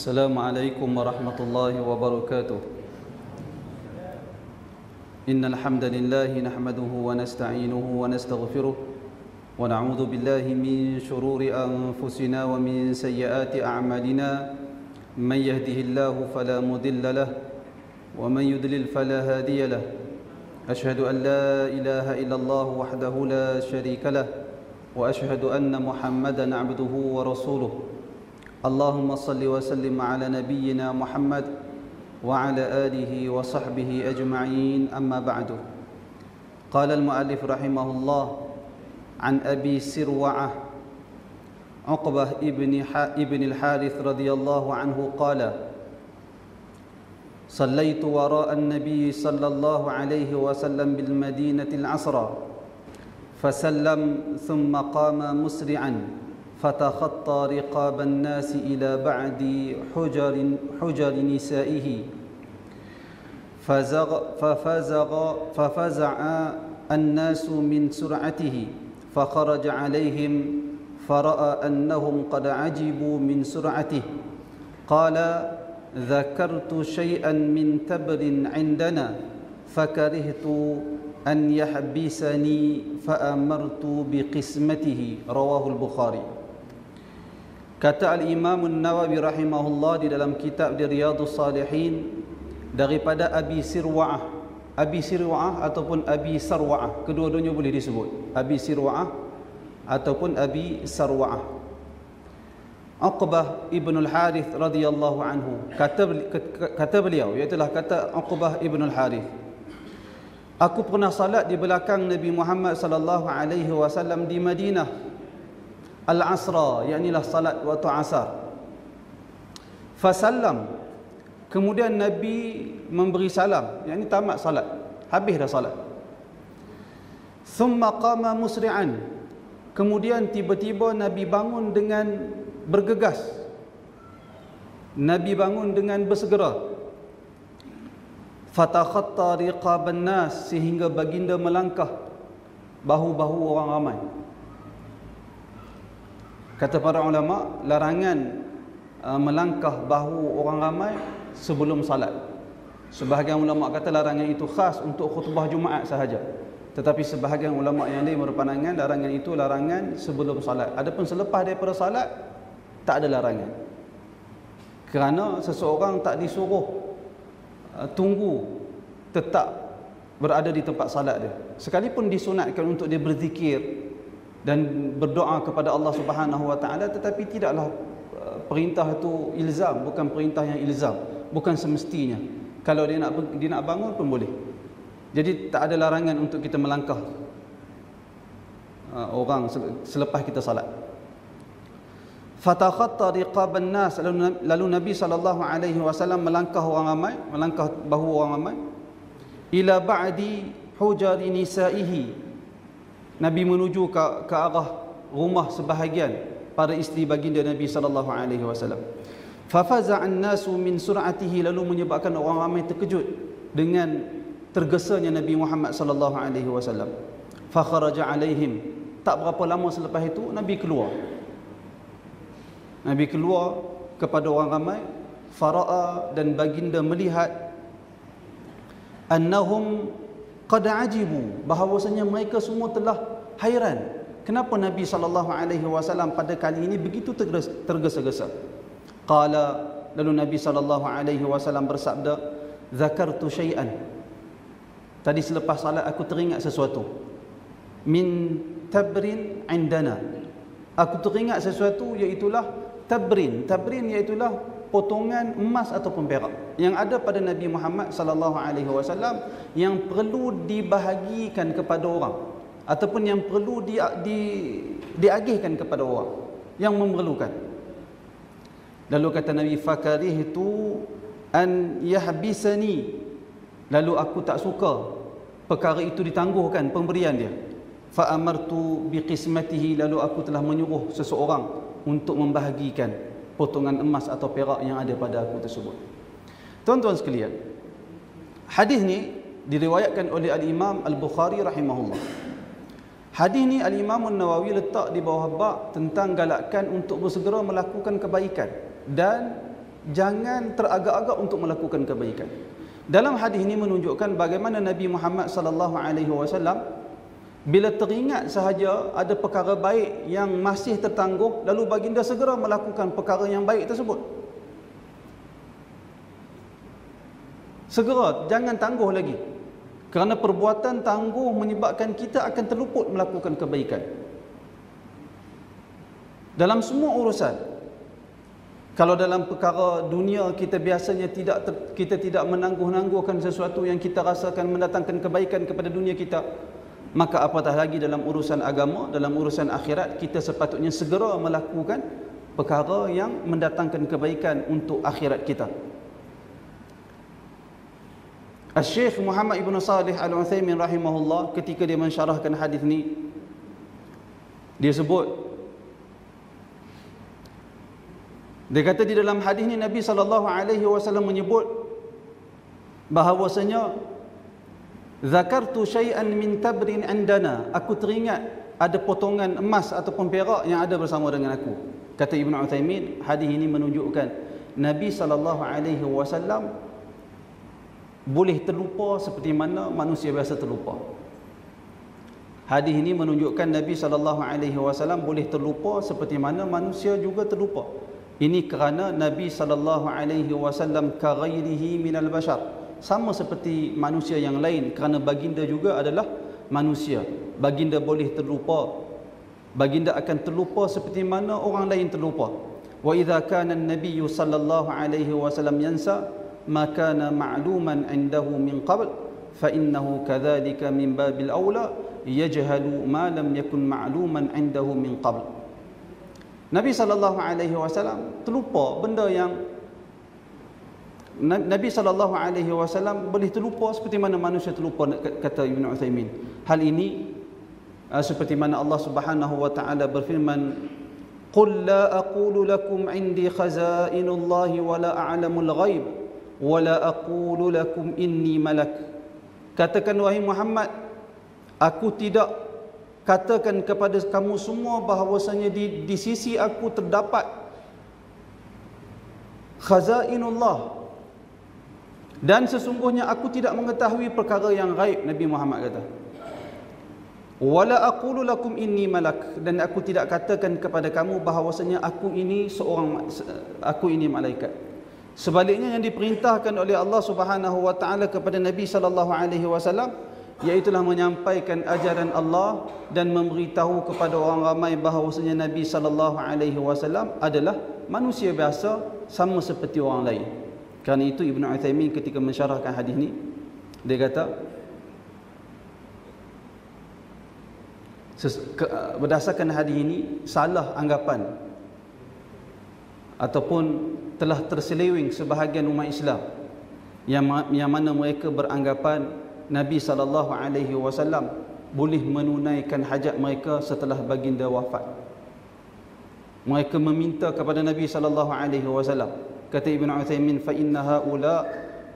السلام عليكم ورحمة الله وبركاته. إن الحمد لله نحمده ونستعينه ونستغفره ونعوذ بالله من شرور أنفسنا ومن سيئات أعمالنا. من يهده الله فلا مضل له ومن يضلل فلا هادي له. أشهد أن لا إله إلا الله وحده لا شريك له وأشهد أن محمدا عبده ورسوله. اللهم صل وسلم على نبينا محمد وعلى آله وصحبه أجمعين. أما بعد، قال المؤلف رحمه الله عن أبي سروعة عقبة ابن الحارث رضي الله عنه قال: صليت وراء النبي صلى الله عليه وسلم بالمدينة العصر فسلم ثم قام مسرعا فتخطى رقاب الناس إلى بعد حجر نسائه ففزع الناس من سرعته فخرج عليهم فرأى أنهم قد عجبوا من سرعته قال: ذكرت شيئا من تبر عندنا فكرهت أن يحبسني فأمرت بقسمته. رواه البخاري. Kata Al-Imam An-Nawawi rahimahullah di dalam kitab di Riyadhus Salihin daripada Abi Sirwa'ah. Abi Sirwa'ah ataupun Abi Sarwa'ah, kedua-duanya boleh disebut, Abi Sirwa'ah ataupun Abi Sarwa'ah. Uqbah ibn al-Harith radhiyallahu anhu, kata beliau, iaitulah kata Uqbah ibn al-Harith, aku pernah salat di belakang Nabi Muhammad sallallahu alaihi wasallam di Madinah al-asra, yaknilah salat waktu asar. Fasallam, kemudian Nabi memberi salam, yakni tamat salat, habis dah salat. Thumma qama musri'an, kemudian tiba-tiba Nabi bangun dengan bergegas, Nabi bangun dengan bersegera. Fatakhatta riqaban nas, sehingga baginda melangkah bahu-bahu orang ramai. Kata para ulama, larangan melangkah bahu orang ramai sebelum salat. Sebahagian ulama kata larangan itu khas untuk khutbah Jumaat sahaja, tetapi sebahagian ulama yang lain berpandangan larangan itu larangan sebelum salat. Adapun selepas daripada salat tak ada larangan, kerana seseorang tak disuruh tunggu, tetap berada di tempat salat dia. Sekalipun disunatkan untuk dia berzikir dan berdoa kepada Allah Subhanahu wa taala, tetapi tidaklah perintah itu ilzam, bukan perintah yang ilzam, bukan semestinya. Kalau dia nak bangun pun boleh. Jadi tak ada larangan untuk kita melangkah orang selepas kita salat. Fatakhatta riqaban nas, lalu Nabi sallallahu alaihi wasallam melangkah orang ramai, melangkah bahu orang ramai, ila ba'di hujari nisaihi, Nabi menuju ke arah rumah sebahagian para isteri baginda Nabi sallallahu alaihi wasallam. Fafaza'an nasu min sur'atihi, lalu menyebabkan orang ramai terkejut dengan tergesanya Nabi Muhammad sallallahu alaihi wasallam. Fa kharaja alaihim, tak berapa lama selepas itu Nabi keluar. Nabi keluar kepada orang ramai. Fara'a, dan baginda melihat, annahum qad ajibu, bahawasanya mereka semua telah hairan. Kenapa Nabi sallallahu alaihi wasallam pada kali ini begitu tergesa-gesa? Qala, lalu Nabi sallallahu alaihi wasallam bersabda, zakartu syai'an, tadi selepas salat aku teringat sesuatu, min tabrin indana, aku teringat sesuatu, iaitulah tabrin. Tabrin iaitulah potongan emas ataupun perak yang ada pada Nabi Muhammad sallallahu alaihi wasallam, yang perlu dibahagikan kepada orang ataupun yang perlu diagihkan kepada orang yang memerlukan. Lalu kata Nabi, fakarihtu an yahbisani, lalu aku tak suka perkara itu ditangguhkan pemberian dia. Fa amartu biqismatihi, lalu aku telah menyuruh seseorang untuk membahagikan potongan emas atau perak yang ada pada aku tersebut. Tuan-tuan sekalian, hadis ni diriwayatkan oleh Al-Imam Al-Bukhari rahimahullah. Hadis ni Al-Imam An-Nawawi letak di bawah bab tentang galakkan untuk bersegera melakukan kebaikan dan jangan teragak-agak untuk melakukan kebaikan. Dalam hadis ini menunjukkan bagaimana Nabi Muhammad sallallahu alaihi wasallam bila teringat sahaja ada perkara baik yang masih tertangguh, lalu baginda segera melakukan perkara yang baik tersebut. Segera, jangan tangguh lagi. Kerana perbuatan tangguh menyebabkan kita akan terluput melakukan kebaikan. Dalam semua urusan, kalau dalam perkara dunia kita biasanya kita tidak menangguh-nangguhkan sesuatu yang kita rasakan mendatangkan kebaikan kepada dunia kita, maka apatah lagi dalam urusan agama, dalam urusan akhirat, kita sepatutnya segera melakukan perkara yang mendatangkan kebaikan untuk akhirat kita. Syekh Muhammad Ibn Salih Al-Uthaymin rahimahullah ketika dia mensyarahkan hadis ni, dia sebut, dia kata di dalam hadis ni Nabi SAW menyebut bahawasanya zakartu syai'an min tabrin andana, aku teringat ada potongan emas ataupun perak yang ada bersama dengan aku. Kata Ibn Uthaymin, hadis ini menunjukkan Nabi SAW boleh terlupa seperti mana manusia biasa terlupa. Hadis ini menunjukkan Nabi SAW boleh terlupa seperti mana manusia juga terlupa. Ini kerana Nabi SAW kaghairihi minal bashar, sama seperti manusia yang lain, kerana baginda juga adalah manusia. Baginda boleh terlupa, baginda akan terlupa seperti mana orang lain terlupa. Wa idza kana an-nabiy sallallahu alaihi wasallam yansa ma kana ma'luman 'indahu min qabl fa innahu kadzalika min babil aula yajhalu ma lam yakun ma'luman 'indahu min qabl. Nabi sallallahu alaihi wasallam terlupa benda yang Nabi sallallahu alaihi wasallam boleh terlupa seperti mana manusia terlupa, kata Ibn Uthaymin. Hal ini seperti mana Allah Subhanahu wa taala berfirman, "Qul la aqulu lakum 'indi khaza'inullahi wa la a'lamul ghaib wa la aqulu lakum inni malak." Katakan wahai Muhammad, aku tidak katakan kepada kamu semua bahawasanya di sisi aku terdapat khaza'inullah, dan sesungguhnya aku tidak mengetahui perkara yang gaib. Nabi Muhammad kata, wala aqulu lakum inni malak, dan aku tidak katakan kepada kamu bahawasanya aku ini malaikat. Sebaliknya yang diperintahkan oleh Allah Subhanahu wa taala kepada Nabi sallallahu alaihi wasallam iaitulah menyampaikan ajaran Allah dan memberitahu kepada orang ramai bahawasanya Nabi sallallahu alaihi wasallam adalah manusia biasa sama seperti orang lain. Kerana itu Ibn Uthaymin ketika mensyarahkan hadis ni, dia kata berdasarkan hadis ini salah anggapan ataupun telah terseleweng sebahagian umat Islam yang mana mereka beranggapan Nabi sallallahu alaihi wasallam boleh menunaikan hajat mereka setelah baginda wafat. Mereka meminta kepada Nabi sallallahu alaihi wasallam. Kata Ibn Uthaymin, fa inna haula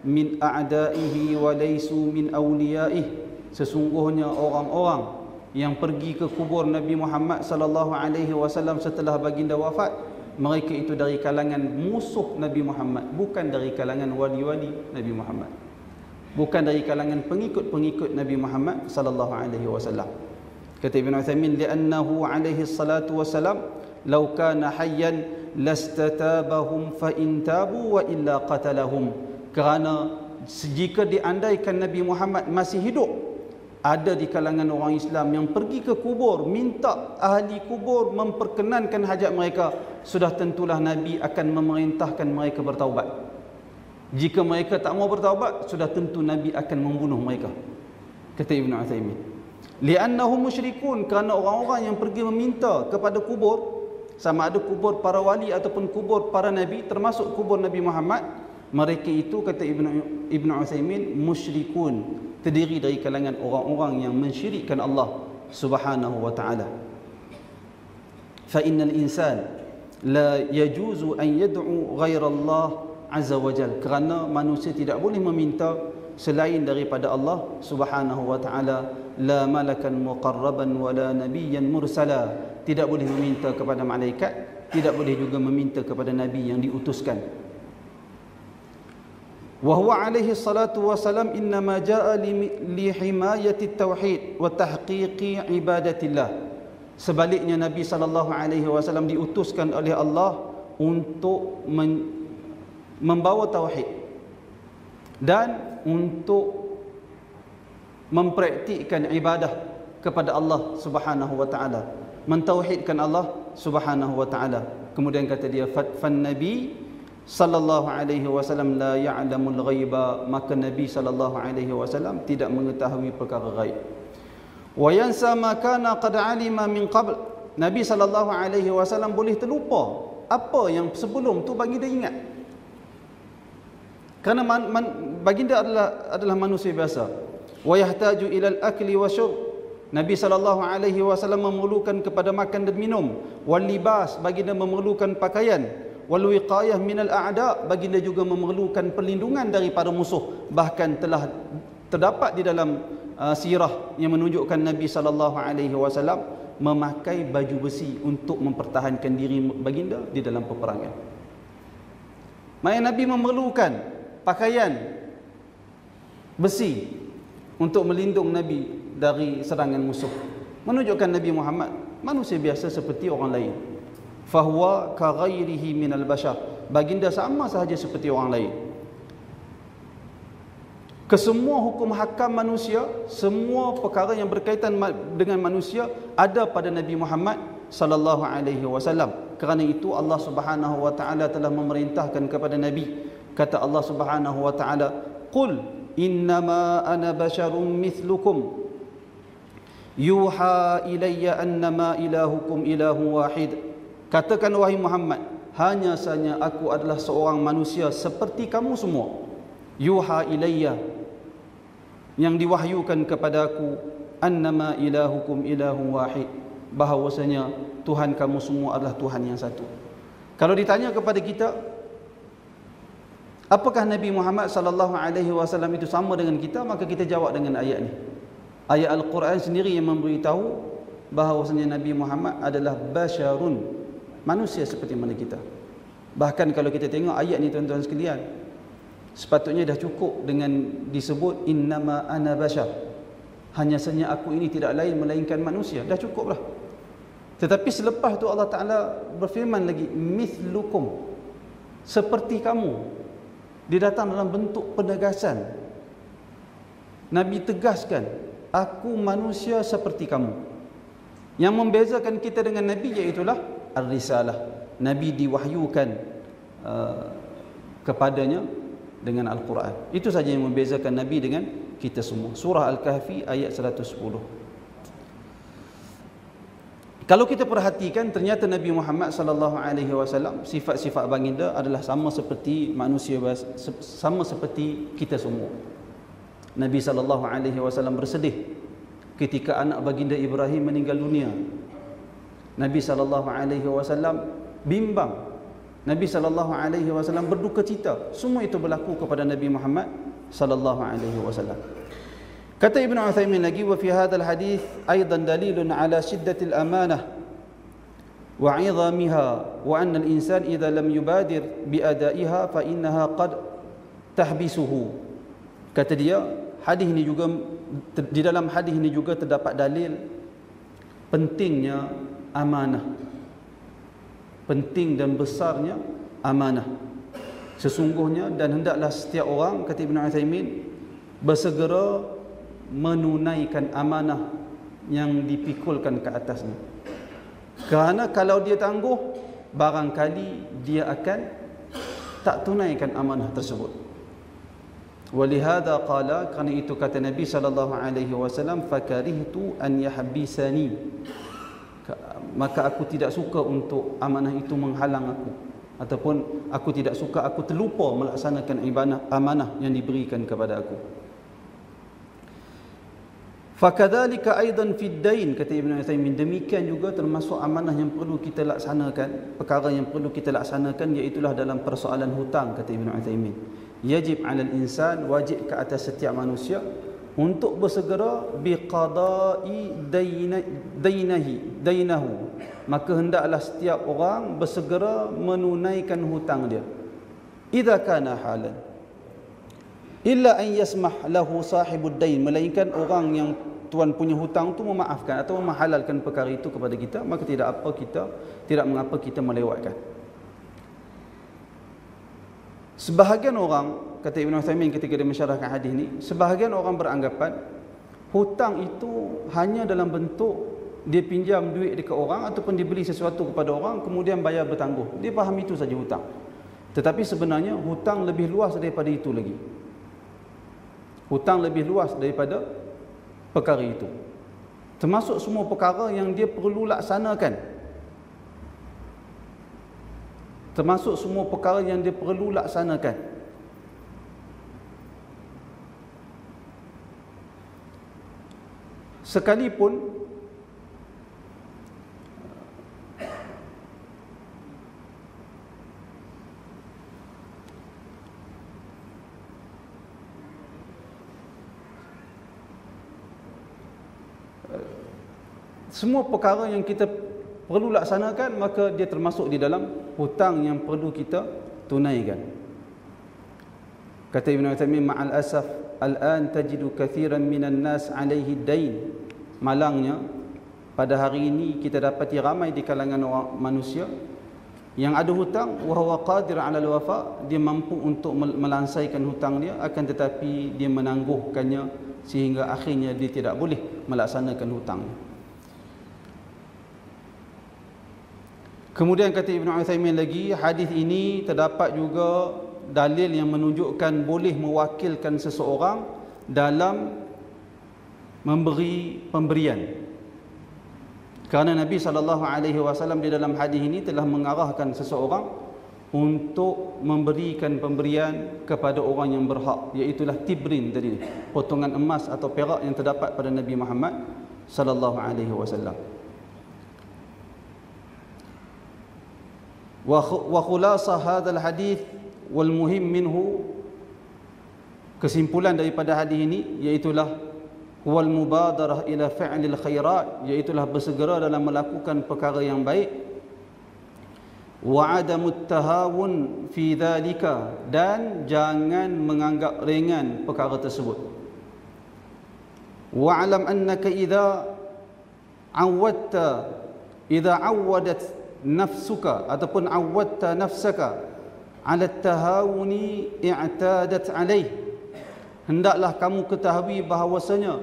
min a'da'ihi wa laysu min awliya'ih. Sesungguhnya orang-orang yang pergi ke kubur Nabi Muhammad sallallahu alaihi wasallam setelah baginda wafat, mereka itu dari kalangan musuh Nabi Muhammad, bukan dari kalangan wali-wali Nabi Muhammad, bukan dari kalangan pengikut-pengikut Nabi Muhammad sallallahu alaihi wasallam. Kata Ibn Uthaymin, li'annahu alaihi salatu wasalam law kana hayyan lastatabahum fa in tabu wa illa qatalahum. Kerana jika diandaikan Nabi Muhammad masih hidup, ada di kalangan orang Islam yang pergi ke kubur, minta ahli kubur memperkenankan hajat mereka, sudah tentulah Nabi akan memerintahkan mereka bertaubat. Jika mereka tak mau bertaubat, sudah tentu Nabi akan membunuh mereka. Kata Ibn Uthaymin, li'annahum musyrikun, kerana orang-orang yang pergi meminta kepada kubur, sama ada kubur para wali ataupun kubur para nabi, termasuk kubur Nabi Muhammad, mereka itu, kata Ibn Uthaymin, musyrikun, terdiri dari kalangan orang-orang yang mensyirikkan Allah Subhanahu wa taala. Fa innal insan la yajuzu an yad'u ghaira Allah azza wa jalla, kerana manusia tidak boleh meminta selain daripada Allah Subhanahu wa taala. La malakan muqarraban wala nabiyyan mursala, tidak boleh meminta kepada malaikat, tidak boleh juga meminta kepada nabi yang diutuskan. wa huwa alaihi salatu wasalam innama jaa li himayati tauhid wa tahqiqi ibadatillah. Sebaliknya Nabi sallallahu alaihi wasallam diutuskan oleh Allah untuk membawa tauhid dan untuk mempraktikkan ibadah kepada Allah Subhanahu wa taala, mentauhidkan Allah Subhanahu wa taala. Kemudian kata dia, fan nabi sallallahu alaihi wasallam la ya'lamul ghaiba, maka Nabi sallallahu alaihi wasallam tidak mengetahui perkara ghaib. Wa yansa ma kana qad alima min qabl, Nabi sallallahu alaihi wasallam boleh terlupa apa yang sebelum tu bagi dia ingat. Kerana baginda adalah manusia biasa. Wa yahtaju ila al-akli wa syurb, Nabi sallallahu alaihi wasallam memerlukan kepada makan dan minum. Wal libas, baginda memerlukan pakaian. Wal wiqayah minal a'da, baginda juga memerlukan perlindungan daripada musuh. Bahkan telah terdapat di dalam sirah yang menunjukkan Nabi sallallahu alaihi wasallam memakai baju besi untuk mempertahankan diri baginda di dalam peperangan. Maka Nabi memerlukan pakaian besi untuk melindung Nabi dari serangan musuh. Menunjukkan Nabi Muhammad manusia biasa seperti orang lain. Fahuwa ka ghairihi minal bashar, baginda sama sahaja seperti orang lain. Kesemua hukum hakam manusia, semua perkara yang berkaitan dengan manusia ada pada Nabi Muhammad sallallahu alaihi wasallam. Kerana itu Allah Subhanahu wa taala telah memerintahkan kepada Nabi. Kata Allah Subhanahu wa taala, "Qul innama ana basyarum mithlukum yuha ilayya annama ilahukum ilahu wahid." Katakan wahai Muhammad, hanya saja aku adalah seorang manusia seperti kamu semua. Yuha ilayya, yang diwahyukan kepada aku, annama ilahukum ilahu wahid, bahawasanya Tuhan kamu semua adalah Tuhan yang satu. Kalau ditanya kepada kita, apakah Nabi Muhammad sallallahu alaihi wasallam itu sama dengan kita, maka kita jawab dengan ayat ni. Ayat Al-Quran sendiri yang memberitahu bahawasanya Nabi Muhammad adalah basyarun, manusia seperti mana kita. Bahkan kalau kita tengok ayat ni tuan-tuan sekalian, sepatutnya dah cukup dengan disebut innama ana bashar, hanya saja aku ini tidak lain melainkan manusia, dah cukup lah. Tetapi selepas tu Allah Ta'ala berfirman lagi, mithlukum, seperti kamu. Dia datang dalam bentuk penegasan. Nabi tegaskan, aku manusia seperti kamu. Yang membezakan kita dengan Nabi iaitulah Ar-Risalah. Nabi diwahyukan kepadanya dengan Al-Quran. Itu saja yang membezakan Nabi dengan kita semua. Surah Al-Kahfi ayat 110. Kalau kita perhatikan, ternyata Nabi Muhammad sallallahu alaihi wasallam sifat-sifat baginda adalah sama seperti manusia, sama seperti kita semua. Nabi sallallahu alaihi wasallam bersedih ketika anak baginda Ibrahim meninggal dunia. Nabi sallallahu alaihi wasallam bimbang. Nabi sallallahu alaihi wasallam berduka cita. Semua itu berlaku kepada Nabi Muhammad sallallahu alaihi wasallam. Kata Ibn Uthaymin lagi, wa fi hadzal hadis aidan dalilun ala shiddatil amanah wa 'idhamiha wa anna al-insan idza lam yubadir bi adaiha fa innaha qad tahbisuhu. Kata dia, hadis ini juga, di dalam hadis ini juga terdapat dalil pentingnya amanah, penting dan besarnya amanah. Sesungguhnya dan hendaklah setiap orang, kata Ibn Uthaymin, bersegera menunaikan amanah yang dipikulkan ke atasnya. Kerana kalau dia tangguh, barangkali dia akan tak tunaikan amanah tersebut. Walihada qala, kerana itu kata Nabi sallallahu alaihi wasallam, fakarihtu an yahbisani, maka aku tidak suka untuk amanah itu menghalang aku, ataupun aku tidak suka, aku terlupa melaksanakan amanah yang diberikan kepada aku. Fakadzalika aidan fid dain, kata Ibn Uthaymin, demikian juga termasuk amanah yang perlu kita laksanakan, perkara yang perlu kita laksanakan, iaitulah dalam persoalan hutang, kata Ibn Uthaymin. Yajib 'alal insan, wajib ke atas setiap manusia untuk bersegera biqada'i dainahu, maka hendaklah setiap orang bersegera menunaikan hutang dia. Idza kana halan, illa an yasmah lahu sahibud dain, melainkan orang yang tuan punya hutang tu memaafkan atau menghalalkan perkara itu kepada kita, maka tidak mengapa kita melewatkan. Sebahagian orang, kata Ibn Uthaymin ketika dia mensyarahkan hadis ni, sebahagian orang beranggapan hutang itu hanya dalam bentuk dia pinjam duit dekat orang ataupun dia beli sesuatu kepada orang kemudian bayar bertangguh. Dia faham itu saja hutang. Tetapi sebenarnya hutang lebih luas daripada itu lagi. Hutang lebih luas daripada perkara itu. Termasuk semua perkara yang dia perlu laksanakan. Termasuk semua perkara yang dia perlu laksanakan. Sekalipun semua perkara yang kita perlu laksanakan, maka dia termasuk di dalam hutang yang perlu kita tunaikan. Kata Ibn Uthaymin, ma'al asaf al-an tajidu kathiran minan nas alaihi dain. Malangnya pada hari ini kita dapati ramai di kalangan orang manusia yang ada hutang, wa huwa qadir 'ala al-wafa, dia mampu untuk melansaikan hutang dia, akan tetapi dia menangguhkannya sehingga akhirnya dia tidak boleh melaksanakan hutangnya. Kemudian kata Ibn Uthaymin lagi, hadis ini terdapat juga dalil yang menunjukkan boleh mewakilkan seseorang dalam memberi pemberian. Kerana Nabi SAW di dalam hadis ini telah mengarahkan seseorang untuk memberikan pemberian kepada orang yang berhak, iaitulah tibrin tadi, potongan emas atau perak yang terdapat pada Nabi Muhammad SAW. Wa khulasa hadzal hadis wal muhim minhu, kesimpulan daripada hadis ini iaitulah wal mubadarah ila fi'lil khairat, iaitulah bersegera dalam melakukan perkara yang baik, wa adamut tahawun fi dhalika, dan jangan menganggap ringan perkara tersebut. Wa alam annaka idza awwadat nafsuka ataupun awwadta nafsaka ala tahawuni i'tadat alaih, hendaklah kamu ketahui bahawasanya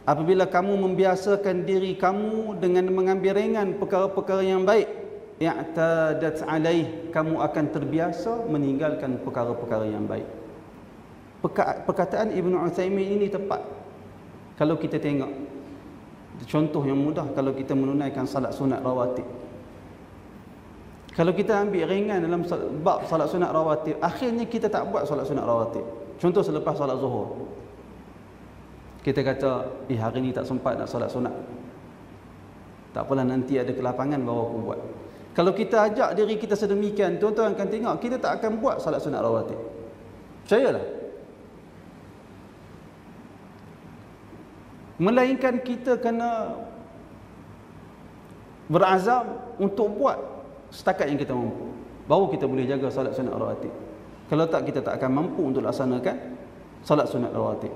apabila kamu membiasakan diri kamu dengan mengambil ringan perkara-perkara yang baik, i'tadat alaih, kamu akan terbiasa meninggalkan perkara-perkara yang baik. Perkataan Ibn Uthaymin ini tepat. Kalau kita tengok contoh yang mudah, kalau kita menunaikan salat sunat rawatib, kalau kita ambil ringan dalam bab salat sunat rawatib, akhirnya kita tak buat salat sunat rawatib. Contoh selepas salat zuhur, kita kata, hari ni tak sempat nak salat sunat, tak apalah, nanti ada kelapangan baru aku buat. Kalau kita ajak diri kita sedemikian, tuan-tuan akan tengok kita tak akan buat salat sunat rawatib. Percayalah. Melainkan kita kena berazam untuk buat setakat yang kita mampu, baru kita boleh jaga salat sunat rawatib. Kalau tak, kita tak akan mampu untuk laksanakan salat sunat rawatib.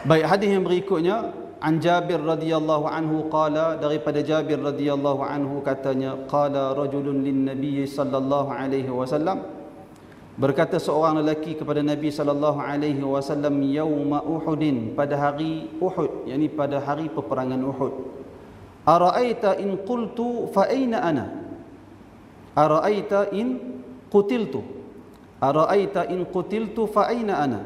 Baik, hadis yang berikutnya, an Jabir radhiyallahu anhu qala, daripada Jabir radhiyallahu anhu katanya, qala rajulun lin nabiy sallallahu alaihi wasallam, berkata seorang lelaki kepada Nabi sallallahu alaihi wasallam, yauma Uhudin, pada hari Uhud, yakni pada hari peperangan Uhud, ara'aita in qultu fa aina ana, ara'aita in qutiltu, ara'aita in qutiltu fa aina ana,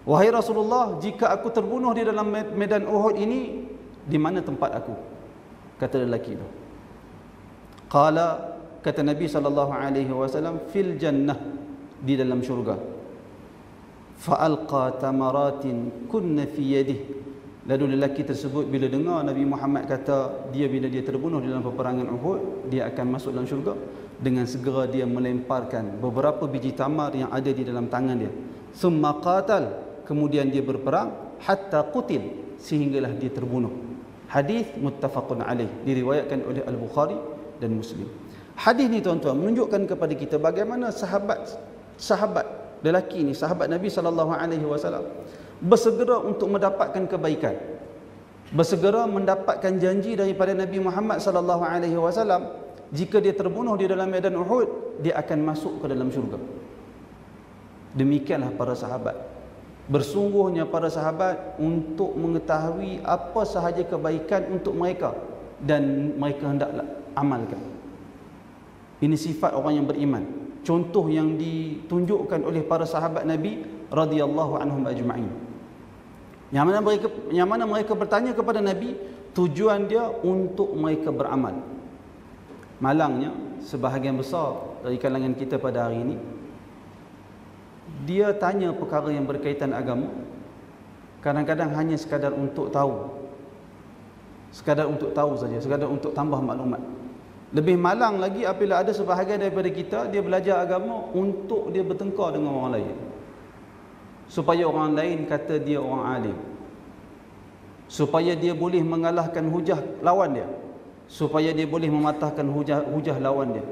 wahai Rasulullah, jika aku terbunuh di dalam medan Uhud ini, di mana tempat aku? Kata lelaki itu. Qala, kata Nabi sallallahu alaihi wasallam, fil jannah, di dalam syurga. Fa alqa tamaratin kunna fi yadihi, lalu lelaki tersebut bila dengar Nabi Muhammad kata bila dia terbunuh dalam peperangan Uhud, dia akan masuk dalam syurga, dengan segera dia melemparkan beberapa biji tamar yang ada di dalam tangan dia. Summa qatal, kemudian dia berperang, hatta qutil, sehinggalah dia terbunuh. Hadis muttafaqun alaih, diriwayatkan oleh Al-Bukhari dan Muslim. Hadis ni tuan-tuan menunjukkan kepada kita bagaimana sahabat lelaki ni, sahabat Nabi SAW, bersegera untuk mendapatkan kebaikan, bersegera mendapatkan janji daripada Nabi Muhammad SAW, jika dia terbunuh di dalam medan Uhud, dia akan masuk ke dalam syurga. Demikianlah para sahabat. Bersungguhnya para sahabat untuk mengetahui apa sahaja kebaikan untuk mereka dan mereka hendaklah amalkan. Ini sifat orang yang beriman. Contoh yang ditunjukkan oleh para sahabat Nabi radhiyallahu anhum ajma'in. Yang mana mereka bertanya kepada Nabi, tujuan dia untuk mereka beramal. Malangnya sebahagian besar dari kalangan kita pada hari ini, dia tanya perkara yang berkaitan agama kadang-kadang hanya sekadar untuk tahu. Sekadar untuk tahu saja, sekadar untuk tambah maklumat. Lebih malang lagi apabila ada sebahagian daripada kita, dia belajar agama untuk dia bertengkar dengan orang lain, supaya orang lain kata dia orang alim, supaya dia boleh mengalahkan hujah lawan dia, supaya dia boleh mematahkan hujah lawan dia.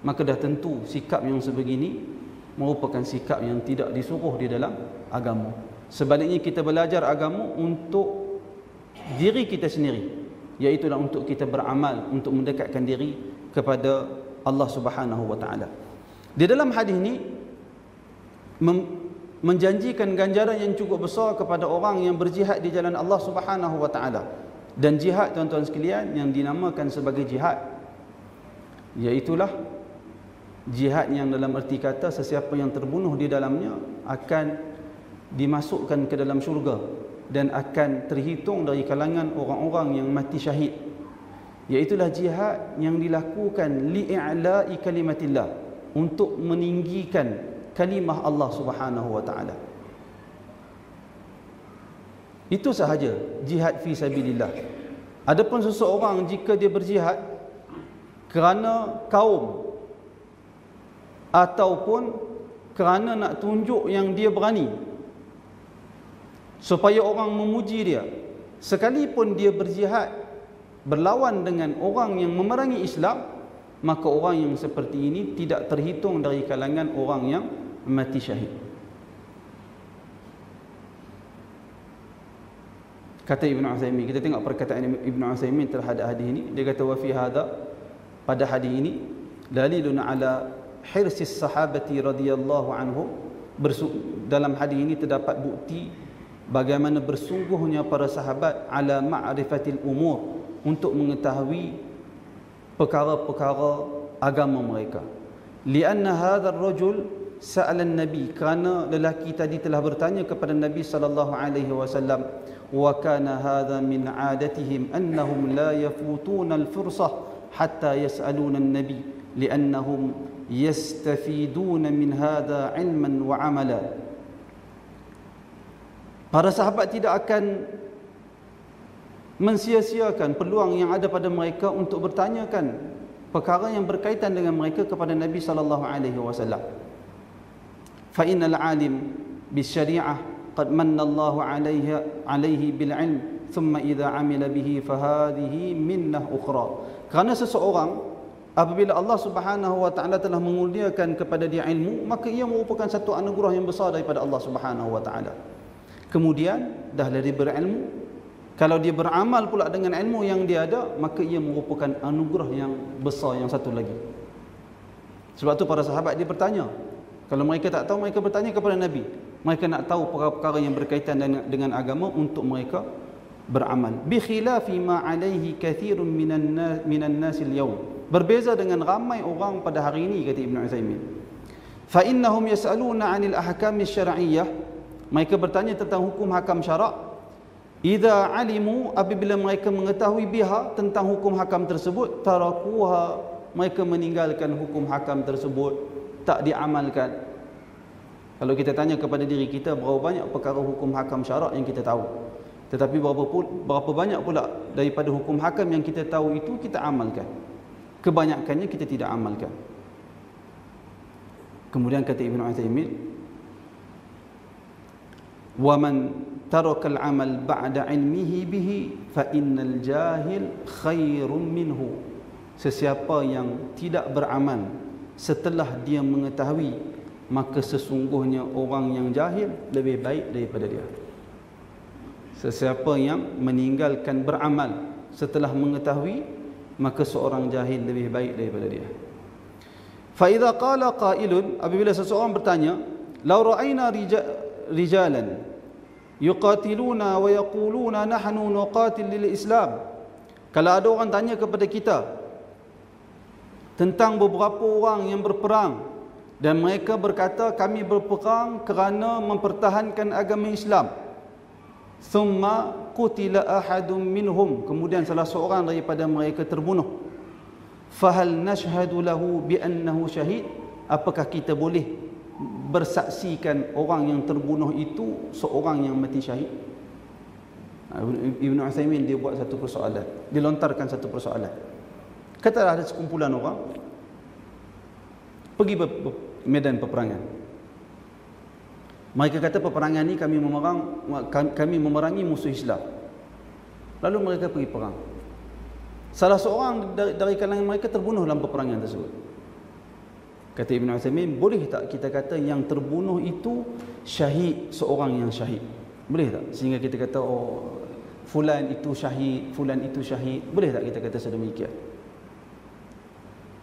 Maka dah tentu sikap yang sebegini merupakan sikap yang tidak disuruh di dalam agama. Sebaliknya kita belajar agama untuk diri kita sendiri, iaitulah untuk kita beramal, untuk mendekatkan diri kepada Allah Subhanahu wa taala. Di dalam hadis ini menjanjikan ganjaran yang cukup besar kepada orang yang berjihad di jalan Allah Subhanahu wa taala. Dan jihad, tuan-tuan sekalian, yang dinamakan sebagai jihad, iaitulah jihad yang dalam erti kata sesiapa yang terbunuh di dalamnya akan dimasukkan ke dalam syurga dan akan terhitung dari kalangan orang-orang yang mati syahid. Iaitulah jihad yang dilakukan li'i'la'i kalimatillah, untuk meninggikan kalimah Allah Subhanahu wa taala. Itu sahaja jihad fi sabilillah. Adapun seseorang jika dia berjihad kerana kaum ataupun kerana nak tunjuk yang dia berani, supaya orang memuji dia, sekalipun dia berjihad berlawan dengan orang yang memerangi Islam, maka orang yang seperti ini tidak terhitung dari kalangan orang yang mati syahid. Kata Ibn Uthaymin, kita tengok perkataan Ibn Uthaymin terhadap hadis ini. Dia kata, wa fi hadha, pada hadis ini, dalilun ala hirsis sahabati radhiyallahu anhum. Dalam hadis ini terdapat bukti bagaimana bersungguhnya para sahabat ala ma'rifatil umur, untuk mengetahui perkara-perkara agama mereka. Lianna hadzal rajul sa'ala an-nabi, kerana lelaki tadi telah bertanya kepada Nabi sallallahu alaihi wasallam, wa kana hadza min 'adatihim annahum la yafutuna al-fursah hatta yas'aluna an-nabi li'annahum yastafiduna min hadza 'ilman wa 'amala. Para sahabat tidak akan mensia-siakan peluang yang ada pada mereka untuk bertanyakan perkara yang berkaitan dengan mereka kepada Nabi sallallahu alaihi wasallam. Fa innal 'alim bisyari'ah qad manna Allahu 'alaihi bil 'ilm thumma idza 'amila bihi fa hadhihi minnah ukhra. Kerana seseorang apabila Allah Subhanahu wa taala telah mengurniakan kepada dia ilmu, maka ia merupakan satu anugerah yang besar daripada Allah Subhanahu wa taala. Kemudian dah dia berilmu, kalau dia beramal pula dengan ilmu yang dia ada, maka ia merupakan anugerah yang besar yang satu lagi. Sebab tu para sahabat dia bertanya. Kalau mereka tak tahu, mereka bertanya kepada Nabi. Mereka nak tahu perkara-perkara yang berkaitan dengan agama untuk mereka beramal. Bi khilafi ma alaihi kathirun minan nasil yawm. Berbeza dengan ramai orang pada hari ini, kata Ibn Uthaymin. Fa innahum yas'aluna 'anil ahkam asy-syar'iyyah. Mereka bertanya tentang hukum hakam syarak. Idza alimu, apabila mereka mengetahui biha, tentang hukum hakam tersebut, tarakuha, mereka meninggalkan hukum hakam tersebut, tak diamalkan. Kalau kita tanya kepada diri kita, berapa banyak perkara hukum hakam syarak yang kita tahu, tetapi berapa banyak pula daripada hukum hakam yang kita tahu itu kita amalkan? Kebanyakannya kita tidak amalkan. Kemudian kata Ibn Uthaymin, wa man taraka al-amal ba'da ilmihi bihi fa innal jahil khairun minhu. Sesiapa yang tidak beramal setelah dia mengetahui maka sesungguhnya orang yang jahil lebih baik daripada dia. Sesiapa yang meninggalkan beramal setelah mengetahui, maka seorang jahil lebih baik daripada dia. Fa idza qala qailun, apabila seseorang bertanya, law ra'ayna rijalan yuqatiluna wa yaquluna nahnu nuqatil lil Islam. Kalau ada orang tanya kepada kita tentang beberapa orang yang berperang dan mereka berkata kami berperang kerana mempertahankan agama Islam, thumma qutila ahadun minhum, kemudian salah seorang daripada mereka terbunuh, fahal nashhadu lahu bi annahu syahid, apakah kita boleh bersaksikan orang yang terbunuh itu seorang yang mati syahid? Ibn Uthaymin dia buat satu persoalan, dia lontarkan satu persoalan. Katalah ada sekumpulan orang pergi medan peperangan. Mereka kata peperangan ni kami memerangi musuh Islam. Lalu mereka pergi perang. Salah seorang dari kalangan mereka terbunuh dalam peperangan tersebut. Kata Ibn Uthaymin, boleh tak kita kata yang terbunuh itu syahid, seorang yang syahid? Boleh tak? Sehingga kita kata, oh, fulan itu syahid, fulan itu syahid. Boleh tak kita kata sedemikian?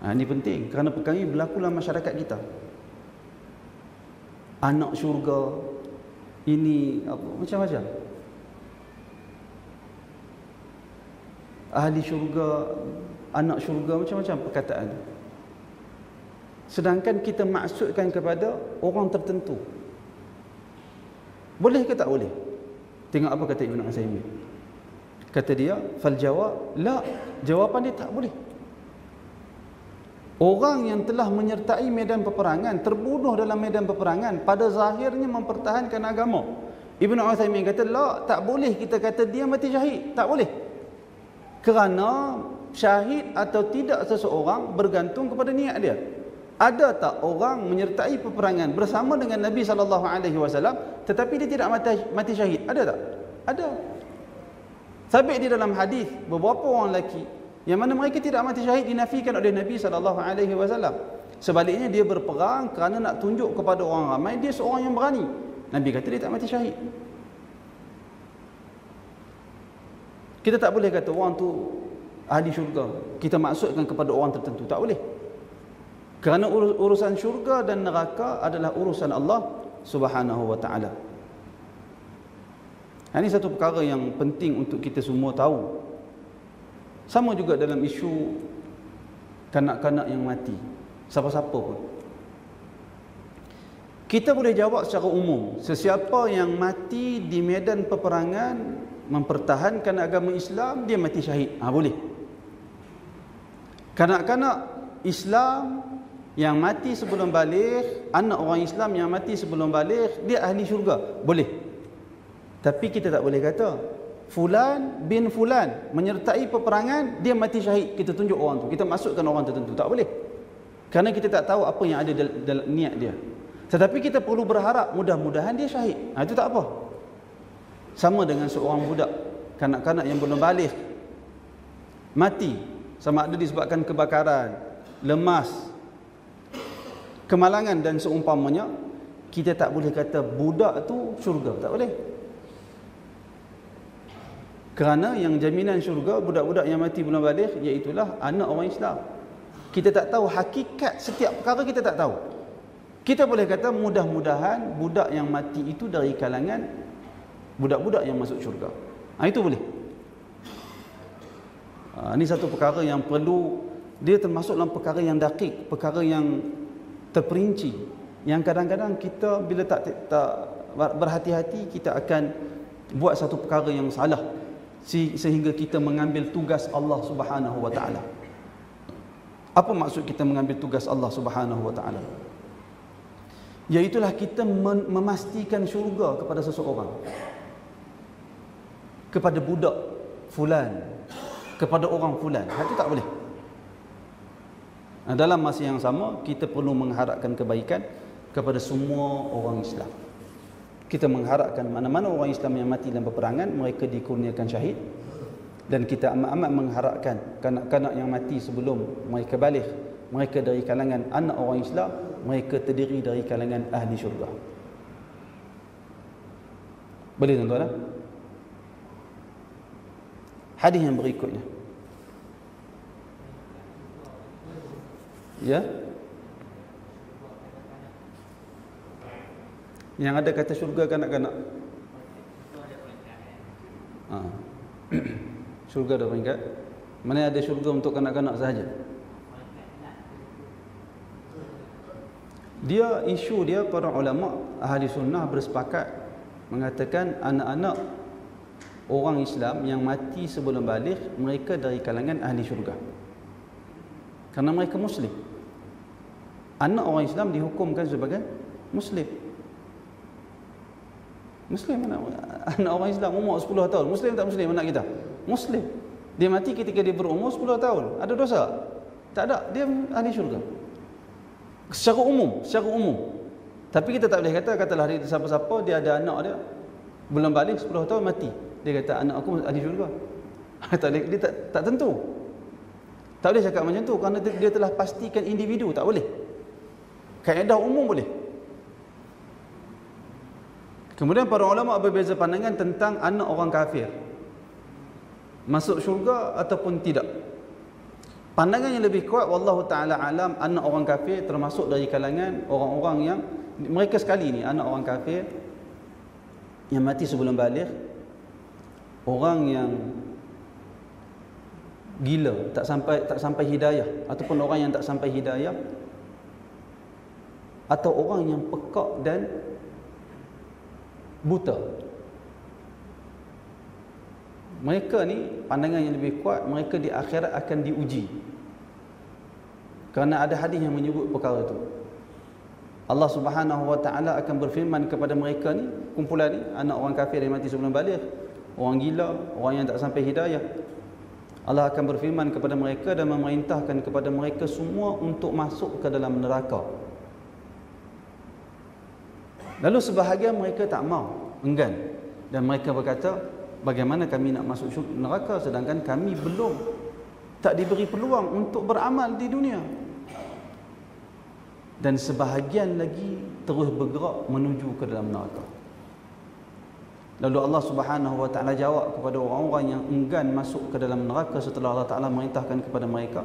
Ini penting kerana perkara ini berlaku dalam masyarakat kita. Anak syurga, ini apa, macam-macam. Ahli syurga, anak syurga, macam-macam perkataan. Sedangkan kita maksudkan kepada orang tertentu. Boleh ke tak boleh? Tengok apa kata Ibn Uthaymin. Kata dia, fal jawab la, jawapan dia tak boleh. Orang yang telah menyertai medan peperangan, terbunuh dalam medan peperangan, pada zahirnya mempertahankan agama. Ibn Uthaymin kata, la, tak boleh kita kata dia mati syahid. Tak boleh. Kerana syahid atau tidak seseorang bergantung kepada niat dia. Ada tak orang menyertai peperangan bersama dengan Nabi SAW tetapi dia tidak mati syahid? Ada tak? Ada. Sabit di dalam hadis beberapa orang lelaki yang mana mereka tidak mati syahid dinafikan oleh Nabi SAW. Sebaliknya dia berperang kerana nak tunjuk kepada orang ramai dia seorang yang berani. Nabi kata dia tak mati syahid. Kita tak boleh kata orang tu ahli syurga, kita maksudkan kepada orang tertentu. Tak boleh. Kerana urusan syurga dan neraka adalah urusan Allah Subhanahu wa ta'ala. Ini satu perkara yang penting untuk kita semua tahu. Sama juga dalam isu kanak-kanak yang mati, siapa-siapa pun. Kita boleh jawab secara umum, sesiapa yang mati di medan peperangan mempertahankan agama Islam, dia mati syahid. Boleh. Kanak-kanak Islam yang mati sebelum baligh, anak orang Islam yang mati sebelum baligh, dia ahli syurga. Boleh. Tapi kita tak boleh kata fulan bin fulan menyertai peperangan, dia mati syahid, kita tunjuk orang tu, kita masukkan orang tertentu. Tak boleh. Kerana kita tak tahu apa yang ada dalam niat dia. Tetapi kita perlu berharap mudah-mudahan dia syahid. Itu tak apa. Sama dengan seorang budak, kanak-kanak yang belum baligh mati, sama ada disebabkan kebakaran, lemas, kemalangan dan seumpamanya, kita tak boleh kata budak tu syurga. Tak boleh. Kerana yang jaminan syurga budak-budak yang mati belum baligh iaitulah anak orang Islam. Kita tak tahu hakikat setiap perkara, kita tak tahu. Kita boleh kata mudah-mudahan budak yang mati itu dari kalangan budak-budak yang masuk syurga. Itu boleh. Ini satu perkara yang perlu, dia termasuk dalam perkara yang dakik, perkara yang terperinci, yang kadang-kadang kita bila tak berhati-hati, kita akan buat satu perkara yang salah sehingga kita mengambil tugas Allah Subhanahu wa ta'ala. Apa maksud kita mengambil tugas Allah Subhanahu wa ta'ala? Iaitulah kita memastikan syurga kepada seseorang, kepada budak fulan, kepada orang fulan. Itu tak boleh. Dalam masa yang sama, kita perlu mengharapkan kebaikan kepada semua orang Islam. Kita mengharapkan mana-mana orang Islam yang mati dalam peperangan, mereka dikurniakan syahid. Dan kita amat-amat mengharapkan kanak-kanak yang mati sebelum mereka baligh, mereka dari kalangan anak orang Islam, mereka terdiri dari kalangan ahli syurga. Boleh tuan-tuan? Hadis yang berikutnya. Ya. Yang ada kata syurga kanak-kanak. Syurga ada peringkat. Mana ada syurga untuk kanak-kanak sahaja? Dia, isu dia, para ulama ahli sunnah bersepakat mengatakan anak-anak orang Islam yang mati sebelum balik, mereka dari kalangan ahli syurga, kerana mereka Muslim. Anak orang Islam dihukumkan sebagai Muslim. Muslim anak orang Islam umur 10 tahun. Muslim tak Muslim anak kita? Muslim. Dia mati ketika dia berumur 10 tahun. Ada dosa? Tak ada. Dia ahli syurga. Secara umum. Tapi kita tak boleh katalah dia siapa-siapa dia ada anak dia belum balik 10 tahun mati. Dia kata anak aku ahli syurga. Tak boleh, dia tak tentu. Tak boleh cakap macam tu kerana dia telah pastikan individu, tak boleh. Kaedah umum boleh. Kemudian para ulama berbeza pandangan tentang anak orang kafir masuk syurga ataupun tidak. Pandangan yang lebih kuat wallahu taala alam, anak orang kafir termasuk dari kalangan orang-orang yang mereka sekali ni, anak orang kafir yang mati sebelum balik, orang yang gila, tak sampai hidayah, ataupun orang yang tak sampai hidayah, atau orang yang pekak dan buta. Mereka ni pandangan yang lebih kuat, mereka di akhirat akan diuji. Kerana ada hadis yang menyebut perkara itu. Allah Subhanahu wa taala akan berfirman kepada mereka ni, kumpulan ni, anak orang kafir yang mati sebelum balik, orang gila, orang yang tak sampai hidayah. Allah akan berfirman kepada mereka dan memerintahkan kepada mereka semua untuk masuk ke dalam neraka. Lalu sebahagian mereka tak mau, enggan, dan mereka berkata, bagaimana kami nak masuk neraka sedangkan kami belum tak diberi peluang untuk beramal di dunia. Dan sebahagian lagi terus bergerak menuju ke dalam neraka. Lalu Allah Subhanahu wa taala jawab kepada orang-orang yang enggan masuk ke dalam neraka setelah Allah Taala merintahkan kepada mereka,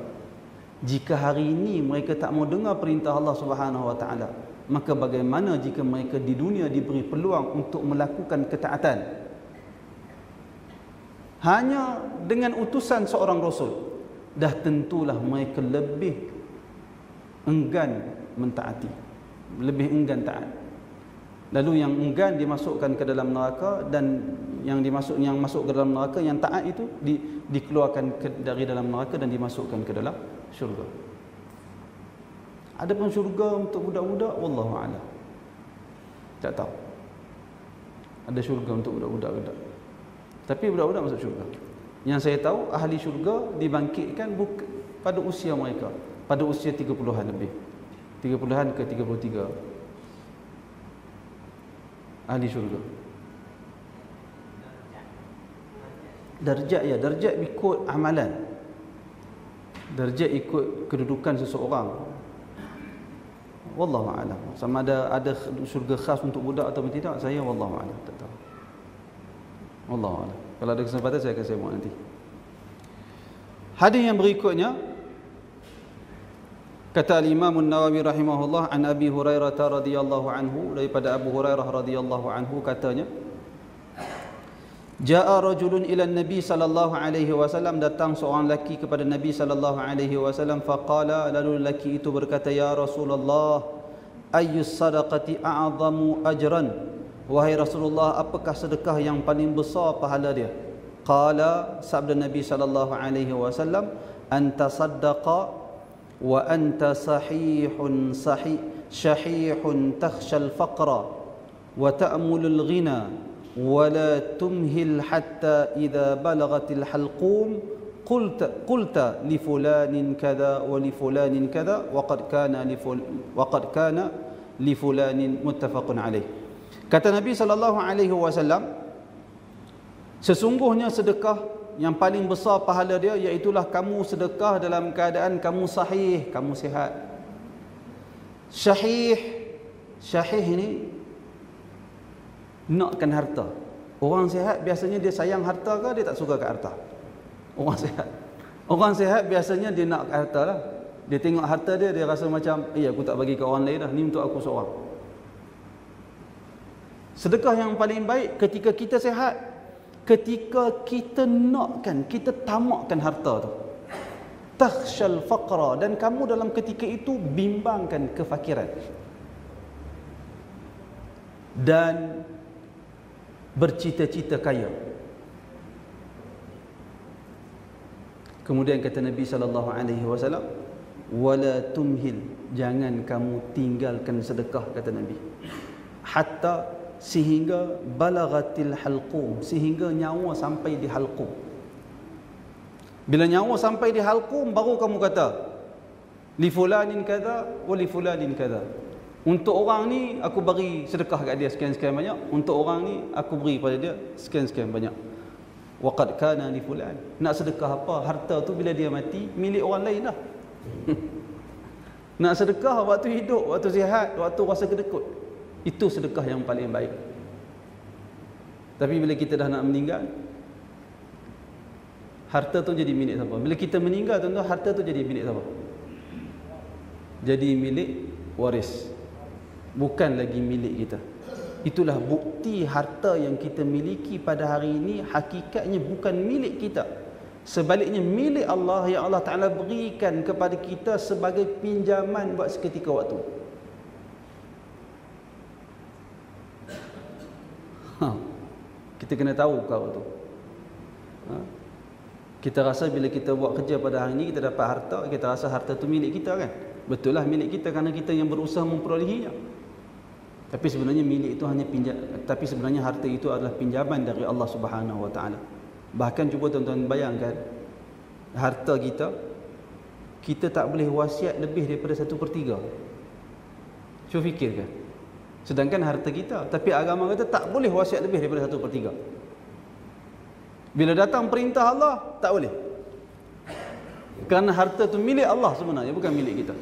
jika hari ini mereka tak mau dengar perintah Allah Subhanahu wa taala, maka bagaimana jika mereka di dunia diberi peluang untuk melakukan ketaatan hanya dengan utusan seorang rasul? Dah tentulah mereka lebih enggan mentaati, lebih enggan taat. Lalu yang enggan dimasukkan ke dalam neraka, dan yang masuk ke dalam neraka, yang taat itu dikeluarkan dari dalam neraka dan dimasukkan ke dalam syurga. Ada pun syurga untuk budak-budak, wallahu a'lam. Tak tahu. Ada syurga untuk budak-budak ke tak? Tapi budak-budak masuk syurga. Yang saya tahu ahli syurga dibangkitkan pada usia mereka, pada usia 30-an lebih. 30-an ke 33. Ahli syurga. Darjat, ya, darjat ikut amalan. Darjat ikut kedudukan seseorang. Wallahu a'lam. Sama ada syurga khas untuk budak atau tidak, saya wallahu a'lam, tak tahu. Wallahu a'lam. Kalau ada kesempatan saya akan sembang nanti. Hadis yang berikutnya, kata Imam An-Nawawi rahimahullah, an Abi Hurairah radhiyallahu anhu, daripada Abu Hurairah radhiyallahu anhu katanya, Ja'a rajulun ila Nabi sallallahu alaihi wasallam, datang seorang lelaki kepada Nabi sallallahu alaihi wasallam, faqala, lalu lelaki itu berkata, ya Rasulullah, ayyus sadaqati a'zamu ajran, wahai Rasulullah, apakah sedekah yang paling besar pahala dia? Qala, sabda Nabi sallallahu alaihi wasallam, anta saddaqa wa anta sahihun syahihun takhshal faqra wa ta'mulul ghina ولا تمهل حتى إذا بلغت الحلقوم قلت لفلان كذا ولفلان كذا وقد كان لفلان متفق عليه. Kata Nabi SAW, sesungguhnya sedekah yang paling besar pahala dia iaitulah kamu sedekah dalam keadaan kamu sahih, kamu sihat. Syahih ni nakkan harta. Orang sihat biasanya dia sayang harta ke dia tak suka kat harta? Orang sihat biasanya dia nak harta lah. Dia tengok harta dia, dia rasa macam, aku tak bagi ke orang lain dah, ni untuk aku seorang. Sedekah yang paling baik ketika kita sihat, ketika kita nakkan, kita tamakkan harta tu. Takhshal faqra, dan kamu dalam ketika itu bimbangkan kefakiran. Dan bercita-cita kaya. Kemudian kata Nabi SAW, wala tumhil, jangan kamu tinggalkan sedekah, kata Nabi, hatta, sehingga balagatil halqum, sehingga nyawa sampai di halqum. Bila nyawa sampai di halqum, baru kamu kata li fulanin kadha wa li fulanin kadha. Untuk orang ni aku bagi sedekah kat dia sekian-sekian banyak, untuk orang ni aku beri pada dia sekian-sekian banyak. Wa qad kana li fulan. Nak sedekah apa? Harta tu bila dia mati milik orang lain dah. Nak sedekah waktu hidup, waktu sihat, waktu rasa kedekut, itu sedekah yang paling baik. Tapi bila kita dah nak meninggal, harta tu jadi milik siapa? Bila kita meninggal, tuan-tuan, harta tu jadi milik siapa? Jadi milik waris, bukan lagi milik kita. Itulah bukti harta yang kita miliki pada hari ini hakikatnya bukan milik kita. Sebaliknya milik Allah yang Allah Ta'ala berikan kepada kita sebagai pinjaman buat seketika waktu. Kita kena tahu kau tu. Kita rasa bila kita buat kerja pada hari ini, kita dapat harta, kita rasa harta tu milik kita kan? Betul lah milik kita kerana kita yang berusaha memperolehinya. Tapi sebenarnya milik itu hanya tapi sebenarnya harta itu adalah pinjaman dari Allah Subhanahu Wa Ta'ala. Bahkan cuba tuan-tuan bayangkan, harta kita tak boleh wasiat lebih daripada 1/3. Cuba fikirkan. Sedangkan harta kita, tapi agama kata tak boleh wasiat lebih daripada 1/3. Bila datang perintah Allah, tak boleh. Kerana harta itu milik Allah sebenarnya, bukan milik kita.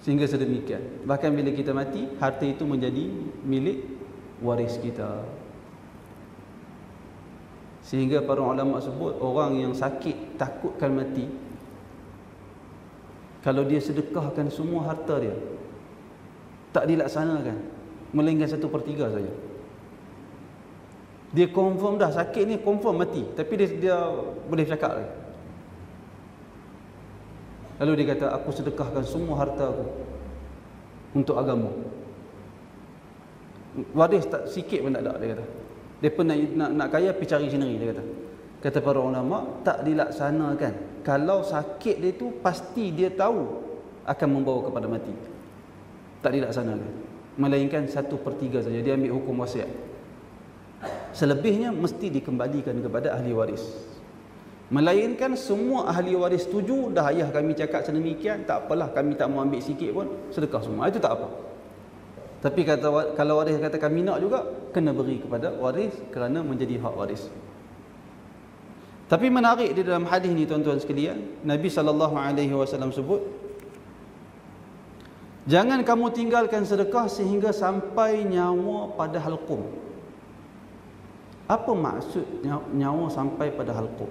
Sehingga sedemikian. Bahkan bila kita mati, harta itu menjadi milik waris kita. Sehingga para ulama sebut, orang yang sakit takutkan mati, kalau dia sedekahkan semua harta dia, tak dilaksanakan, melainkan 1/3 saja. Dia confirm dah sakit ni, confirm mati, tapi dia boleh cakap lagi. Lalu dia kata, aku sedekahkan semua harta aku untuk agama. Waris tak sikit pun tak ada, dia kata. Dia pernah nak kaya, pergi cari sendiri, dia kata. Kata para ulama, tak dilaksanakan. Kalau sakit dia tu pasti dia tahu akan membawa kepada mati. Tak dilaksanakan. Melainkan 1/3 saja, dia ambil hukum wasiat. Selebihnya mesti dikembalikan kepada ahli waris. Melainkan semua ahli waris setuju, dah ayah kami cakap sedemikian, tak apalah, kami tak mau ambil sikit pun, sedekah semua. Itu tak apa. Tapi kalau waris kata kami nak juga, kena beri kepada waris kerana menjadi hak waris. Tapi menarik di dalam hadis ni tuan-tuan sekalian, Nabi SAW sebut, jangan kamu tinggalkan sedekah sehingga sampai nyawa pada halqum. Apa maksud nyawa sampai pada halqum?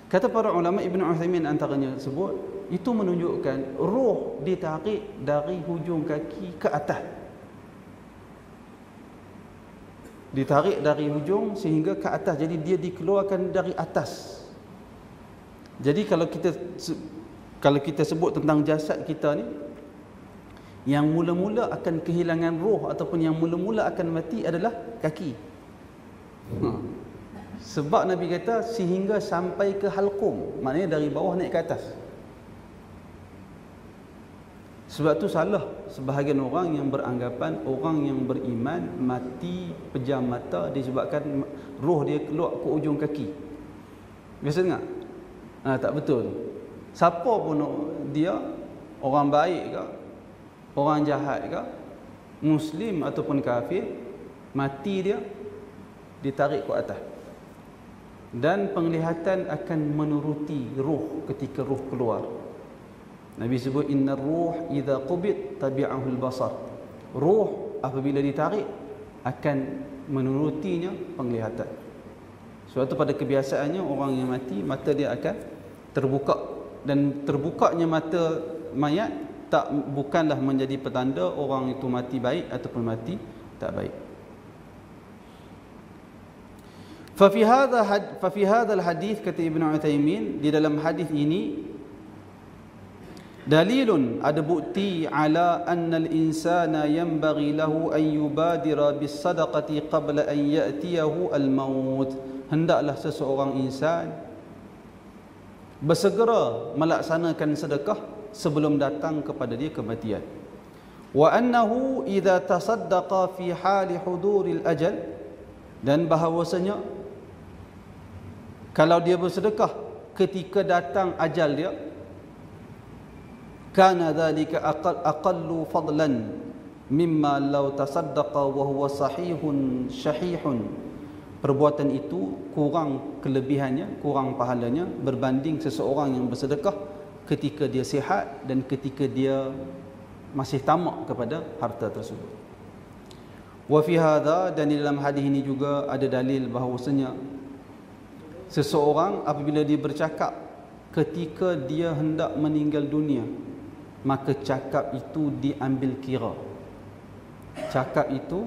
Kata para ulama, Ibn Uthaymin antaranya sebut, itu menunjukkan roh ditarik dari hujung kaki ke atas. Ditarik dari hujung sehingga ke atas. Jadi dia dikeluarkan dari atas. Jadi kalau kita sebut tentang jasad kita ni, yang mula-mula akan kehilangan roh ataupun yang mula-mula akan mati adalah kaki. Sebab Nabi kata sehingga sampai ke halqum, maknanya dari bawah naik ke atas. Sebab tu salah sebahagian orang yang beranggapan orang yang beriman mati pejam mata disebabkan roh dia keluar ke ujung kaki. Biasa dengar? Tak betul. Siapa pun dia, orang baik ke, orang jahat ke, Muslim ataupun kafir, mati dia ditarik ke atas. dan penglihatan akan menuruti ruh ketika ruh keluar. Nabi sebut innar ruh idza qubid tabi'ahu al-basar. Ruh apabila ditarik akan menurutinya penglihatan. Sebab itu pada kebiasaannya orang yang mati mata dia akan terbuka, dan terbukanya mata mayat bukanlah menjadi petanda orang itu mati baik ataupun mati tak baik. Fa fi hadzal hadis, kata Ibnu Utsaimin, di dalam hadis ini dalilun, ada bukti ala anna al-insana yanbaghi lahu an yubadira bis sadaqati qabla an ya'tiyahu al-maut. Hendaklah seseorang insan bersegera melaksanakan sedekah sebelum datang kepada dia kematian. Wa annahu idza tasaddaqa fi hali huduril ajal, dan bahawasanya kalau dia bersedekah ketika datang ajal dia, kana dhalika aqallu fadlan mimma law tasaddaqa wa huwa sahihun syahihun. Perbuatan itu kurang kelebihannya, kurang pahalanya berbanding seseorang yang bersedekah ketika dia sihat dan ketika dia masih tamak kepada harta tersebut. Wa fi hadha, dan di dalam hadis ini juga ada dalil bahawasanya seseorang apabila dia bercakap ketika dia hendak meninggal dunia, maka cakap itu diambil kira. Cakap itu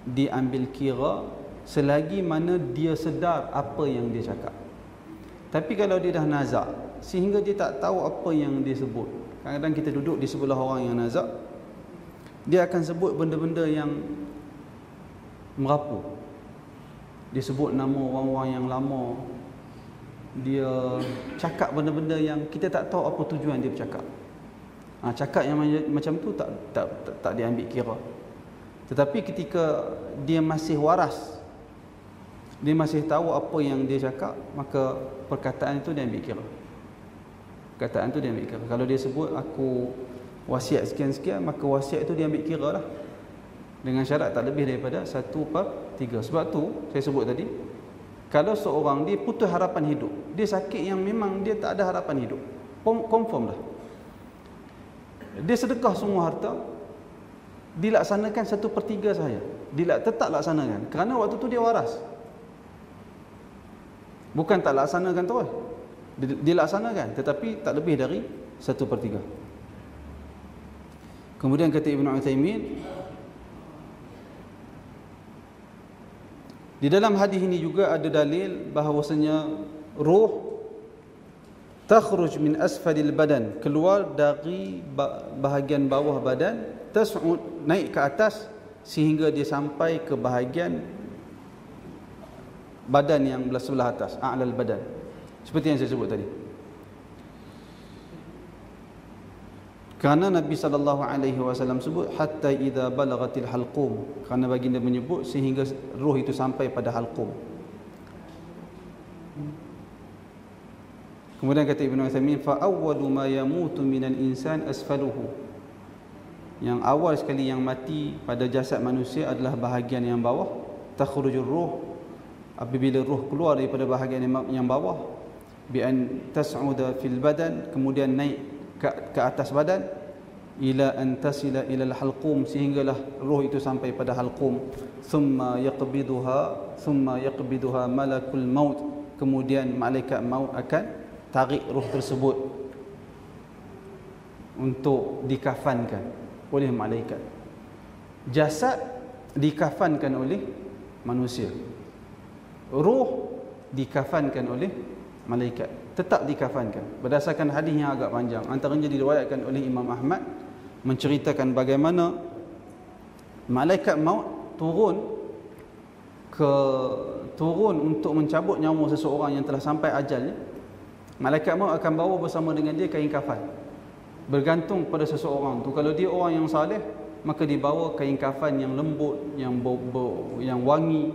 diambil kira selagi mana dia sedar apa yang dia cakap. Tapi kalau dia dah nazak sehingga dia tak tahu apa yang dia sebut, kadang-kadang kita duduk di sebelah orang yang nazak, dia akan sebut benda-benda yang merapu. Dia sebut nama orang-orang yang lama, dia cakap benda-benda yang kita tak tahu apa tujuan dia bercakap. Cakap yang macam tu tak diambil kira. Tetapi ketika dia masih waras, dia masih tahu apa yang dia cakap, maka perkataan itu diambil kira. Perkataan itu diambil kira. Kalau dia sebut aku wasiat sekian-sekian, maka wasiat itu diambil kira lah, dengan syarat tak lebih daripada 1/3. Sebab tu saya sebut tadi, kalau seorang dia putus harapan hidup, dia sakit yang memang dia tak ada harapan hidup, confirm dah, dia sedekah semua harta, dilaksanakan 1/3 sahaja, dia tetap laksanakan kerana waktu tu dia waras. Bukan tak laksanakan terus, dilaksanakan, tetapi tak lebih dari 1/3. Kemudian kata Ibnu Utsaimin, di dalam hadis ini juga ada dalil bahawasanya ruh takhruj min asfalil badan, keluar dari bahagian bawah badan, tas'ud, naik ke atas sehingga dia sampai ke bahagian badan yang sebelah atas, a'lal badan, seperti yang saya sebut tadi. Kerana Nabi SAW sebut hatta idza balagatil halqum, kerana baginda menyebut sehingga roh itu sampai pada halqum. Kemudian kata Ibnu Utsaimin, fa awwalu ma yamutu minal insan asfaluhu, yang awal sekali yang mati pada jasad manusia adalah bahagian yang bawah. Takhrujur ruh, apabila ruh keluar daripada bahagian yang bawah, bi an tas'uda fil badan, kemudian naik ke atas badan, ila an tasila ila al-halqum, sehinggalah ruh itu sampai pada halqum. Thumma yaqbiduha malakul maut, kemudian malaikat maut akan tarik ruh tersebut untuk dikafankan oleh malaikat. Jasad dikafankan oleh manusia, ruh dikafankan oleh malaikat, tetap dikafankan. Berdasarkan hadis yang agak panjang, antaranya diriwayatkan oleh Imam Ahmad, menceritakan bagaimana malaikat maut turun untuk mencabut nyawa seseorang yang telah sampai ajalnya. Malaikat maut akan bawa bersama dengan dia kain kafan, bergantung pada seseorang tu. Kalau dia orang yang saleh, maka dibawa kain kafan yang lembut, yang wangi.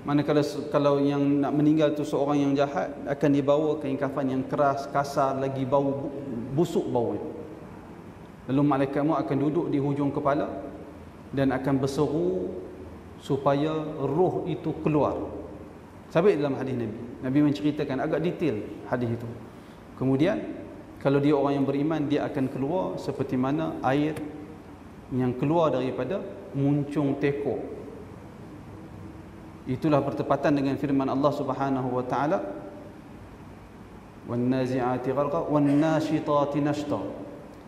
Manakala kalau yang nak meninggal tu seorang yang jahat, akan dibawa kain kafan yang keras, kasar, lagi bau busuk baunya. Lalu malaikat maut akan duduk di hujung kepala dan akan berseru supaya roh itu keluar. Sabit dalam hadis Nabi. Nabi menceritakan agak detail hadis itu. Kemudian kalau dia orang yang beriman, dia akan keluar seperti mana air yang keluar daripada muncung teko. Itulah bertepatan dengan firman Allah Subhanahu wa taala, wan nazi'ati gharqa wan nashitati nashta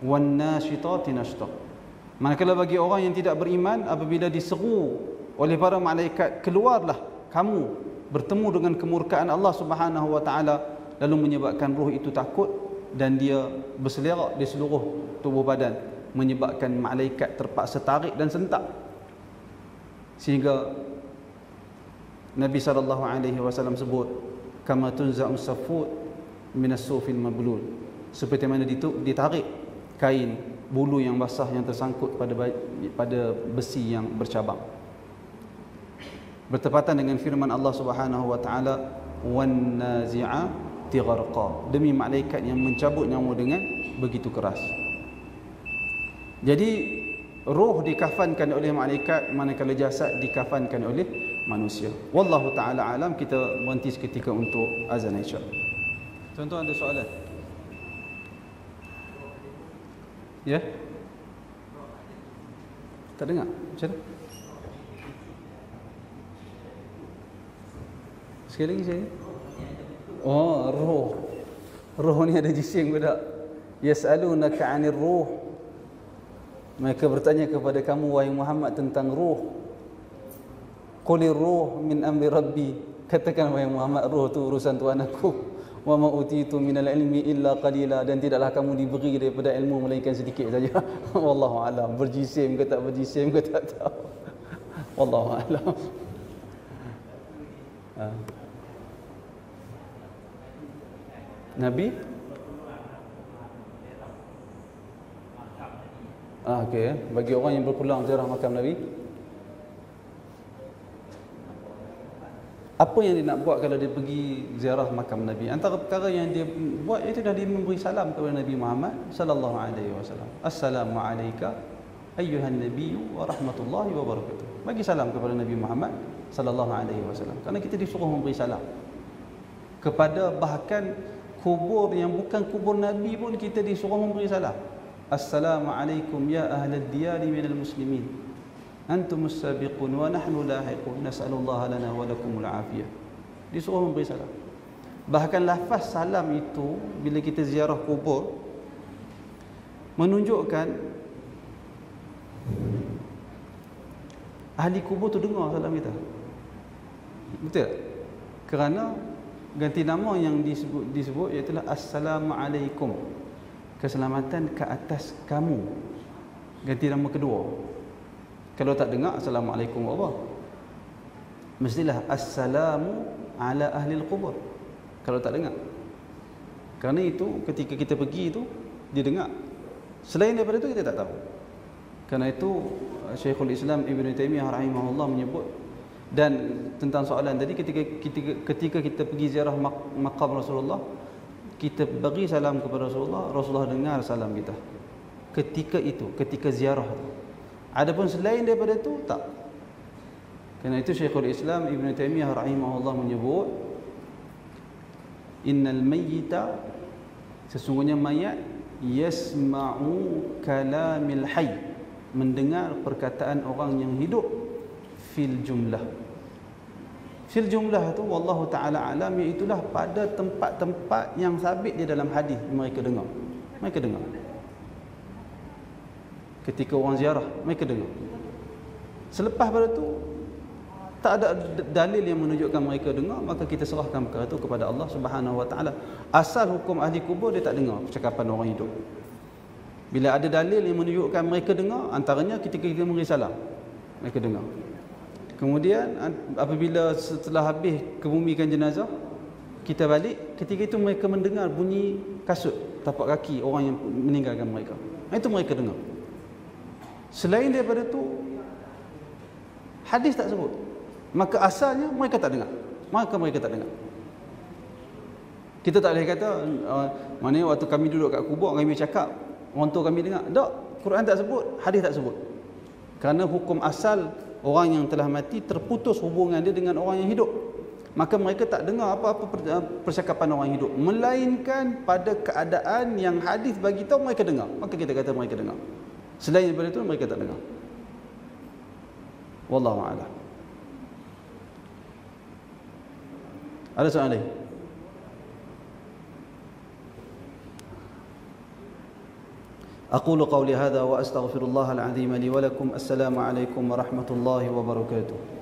wan nashitati nashta. Manakala bagi orang yang tidak beriman, apabila diseru oleh para malaikat, keluarlah kamu, bertemu dengan kemurkaan Allah Subhanahu wa taala, lalu menyebabkan roh itu takut dan dia berselerak di seluruh tubuh badan, menyebabkan malaikat terpaksa tarik dan sentak. Sehingga Nabi SAW sebut, kama tunza'u safut minas sufil mablul, seperti mana ditarik kain bulu yang basah yang tersangkut pada besi yang bercabang. Bertepatan dengan firman Allah Subhanahu wa taala, wan nazi'ati gharqa, demi malaikat yang mencabut nyawa dengan begitu keras. Jadi roh dikafankan oleh malaikat, manakala jasad dikafankan oleh manusia. Wallahu taala alam. Kita berhenti seketika untuk azan Isya. Tuan-tuan ada soalan? Ya? Tak dengar? Macam mana? Sekali lagi saya. Oh, roh. Roh ni ada jisim ke tak? Yas'alunaka 'anir ruh. Mereka bertanya kepada kamu wahai Muhammad tentang ruh. Qulir ruh min amri rabbi. Katakan wahai Muhammad, ruh tu urusan Tuhan aku. Wa ma utitu minal ilmi illa qalila, dan tidaklah kamu diberi daripada ilmu melainkan sedikit saja. Wallahu alam. Berjisim ke tak berjisim ke tak tahu. Wallahu alam. Nabi okey, bagi orang yang berpulang ziarah makam Nabi, apa yang dia nak buat kalau dia pergi ziarah makam Nabi? Antara perkara yang dia buat itu dah dia memberi salam kepada Nabi Muhammad sallallahu alaihi wasallam. Assalamu alayka ayyuhan nabiyyu wa rahmatullahi wa barakatuh. Bagi salam kepada Nabi Muhammad sallallahu alaihi wasallam. Kerana kita disuruh memberi salam kepada bahkan kubur yang bukan kubur Nabi pun kita disuruh memberi salam. Assalamualaikum ya ahlad diyari minal muslimin, antumus sabiqun wa nahnu lahiqun, nas'alullaha lana wa lakumul afiyah. Disuruh memberi salam. Bahkan lafaz salam itu bila kita ziarah kubur menunjukkan ahli kubur tu dengar salam kita. Betul? Kerana ganti nama yang disebut iaitu Assalamualaikum, keselamatan ke atas kamu. Ganti nama kedua. Kalau tak dengar Assalamualaikum apa? Mestilah Assalamu ala ahli al-qubur. Kalau tak dengar. Kerana itu ketika kita pergi itu dia dengar. Selain daripada itu kita tak tahu. Kerana itu Syekhul Islam Ibn Taymiyah rahimahullah menyebut. Dan tentang soalan tadi, ketika kita pergi ziarah makam Rasulullah, kita bagi salam kepada Rasulullah, Rasulullah dengar salam kita ketika ziarah itu. Adapun selain daripada itu tak. Kerana itu Syekhul Islam Ibn Taymiyah rahimahullah menyebut, innal mayyita, sesungguhnya mayat, yasma'u kalamil hayy, mendengar perkataan orang yang hidup, fil jumlah. Fil jumlah tu wallahu taala alam, iaitulah pada tempat-tempat yang sabit di dalam hadis mereka dengar. Mereka dengar. Ketika orang ziarah, mereka dengar. Selepas pada tu tak ada dalil yang menunjukkan mereka dengar, maka kita serahkan perkara itu kepada Allah Subhanahu wa taala. Asal hukum ahli kubur dia tak dengar percakapan orang hidup. Bila ada dalil yang menunjukkan mereka dengar, antaranya ketika kita memberi salam, mereka dengar. Kemudian apabila setelah habis kebumikan jenazah, kita balik, ketika itu mereka mendengar bunyi kasut tapak kaki orang yang meninggalkan mereka. Itu mereka dengar. Selain daripada itu hadis tak sebut. Maka asalnya mereka tak dengar. Kita tak boleh kata maknanya waktu kami duduk kat kubur kami cakap, orang tua kami dengar. Tak, Quran tak sebut, hadis tak sebut. Kerana hukum asal orang yang telah mati terputus hubungan dia dengan orang yang hidup. maka mereka tak dengar apa-apa percakapan orang hidup, melainkan pada keadaan yang hadis bagi tahu mereka dengar, maka kita kata mereka dengar. Selain daripada itu mereka tak dengar. Wallahu a'lam. Ada soalan lain? أقول قولي هذا وأستغفر الله العظيم لي ولكم. السلام عليكم ورحمة الله وبركاته.